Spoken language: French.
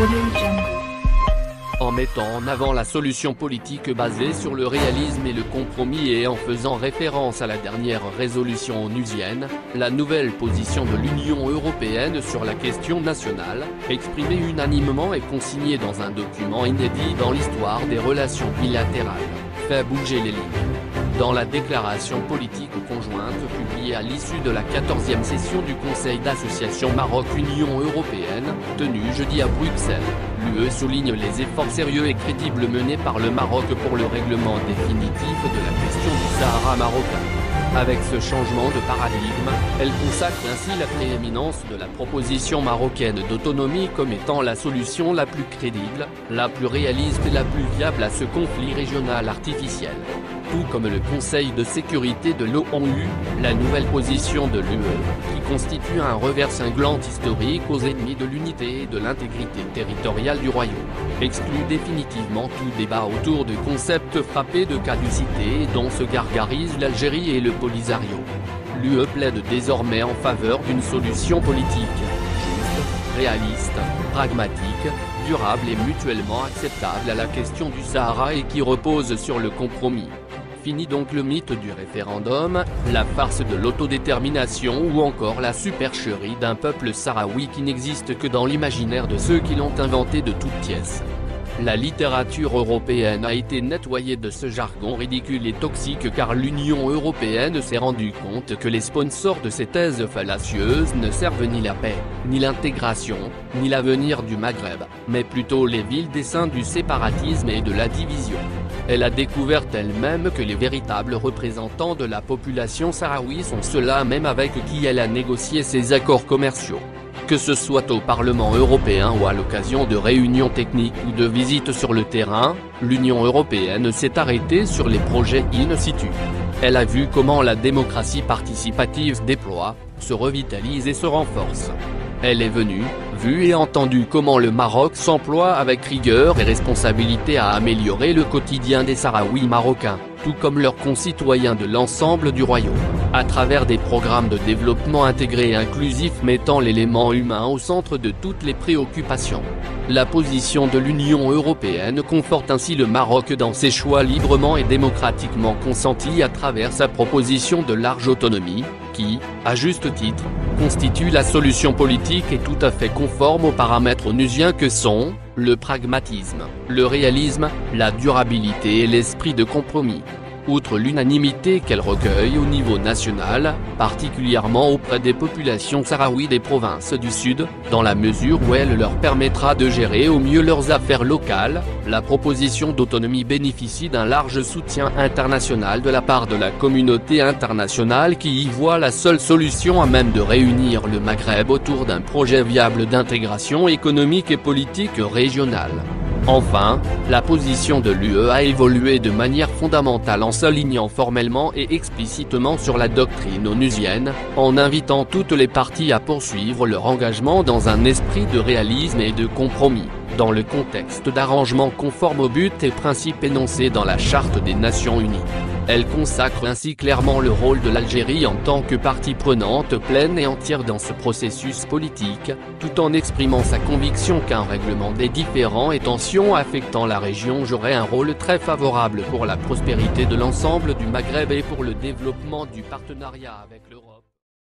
Audio Jungle. En mettant en avant la solution politique basée sur le réalisme et le compromis et en faisant référence à la dernière résolution onusienne, la nouvelle position de l'Union européenne sur la question nationale, exprimée unanimement et consignée dans un document inédit dans l'histoire des relations bilatérales, fait bouger les lignes. Dans la déclaration politique conjointe publiée à l'issue de la 14e session du Conseil d'association Maroc-Union européenne, tenue jeudi à Bruxelles, l'UE souligne les efforts sérieux et crédibles menés par le Maroc pour le règlement définitif de la question du Sahara marocain. Avec ce changement de paradigme, elle consacre ainsi la prééminence de la proposition marocaine d'autonomie comme étant la solution la plus crédible, la plus réaliste et la plus viable à ce conflit régional artificiel. Tout comme le Conseil de sécurité de l'ONU, la nouvelle position de l'UE, qui constitue un revers cinglant historique aux ennemis de l'unité et de l'intégrité territoriale du royaume, exclut définitivement tout débat autour de concepts frappés de caducité et dont se gargarisent l'Algérie et le Polisario. L'UE plaide désormais en faveur d'une solution politique, juste, réaliste, pragmatique, durable et mutuellement acceptable à la question du Sahara et qui repose sur le compromis. Fini donc le mythe du référendum, la farce de l'autodétermination ou encore la supercherie d'un peuple sahraoui qui n'existe que dans l'imaginaire de ceux qui l'ont inventé de toutes pièces. La littérature européenne a été nettoyée de ce jargon ridicule et toxique car l'Union européenne s'est rendue compte que les sponsors de ces thèses fallacieuses ne servent ni la paix, ni l'intégration, ni l'avenir du Maghreb, mais plutôt les vils desseins du séparatisme et de la division. Elle a découvert elle-même que les véritables représentants de la population sahraoui sont ceux-là même avec qui elle a négocié ses accords commerciaux. Que ce soit au Parlement européen ou à l'occasion de réunions techniques ou de visites sur le terrain, l'Union européenne s'est arrêtée sur les projets in situ. Elle a vu comment la démocratie participative se déploie, se revitalise et se renforce. Elle est venue, vue et entendue comment le Maroc s'emploie avec rigueur et responsabilité à améliorer le quotidien des Sahraouis marocains, tout comme leurs concitoyens de l'ensemble du royaume, à travers des programmes de développement intégrés et inclusifs mettant l'élément humain au centre de toutes les préoccupations. La position de l'Union européenne conforte ainsi le Maroc dans ses choix librement et démocratiquement consentis à travers sa proposition de large autonomie, qui, à juste titre, constitue la solution politique et tout à fait conforme aux paramètres onusiens que sont le pragmatisme, le réalisme, la durabilité et l'esprit de compromis. Outre l'unanimité qu'elle recueille au niveau national, particulièrement auprès des populations sahraouies des provinces du Sud, dans la mesure où elle leur permettra de gérer au mieux leurs affaires locales, la proposition d'autonomie bénéficie d'un large soutien international de la part de la communauté internationale qui y voit la seule solution à même de réunir le Maghreb autour d'un projet viable d'intégration économique et politique régionale. Enfin, la position de l'UE a évolué de manière fondamentale en s'alignant formellement et explicitement sur la doctrine onusienne, en invitant toutes les parties à poursuivre leur engagement dans un esprit de réalisme et de compromis, dans le contexte d'arrangements conformes aux buts et principes énoncés dans la Charte des Nations Unies. Elle consacre ainsi clairement le rôle de l'Algérie en tant que partie prenante pleine et entière dans ce processus politique, tout en exprimant sa conviction qu'un règlement des différends et tensions affectant la région jouerait un rôle très favorable pour la prospérité de l'ensemble du Maghreb et pour le développement du partenariat avec l'Europe.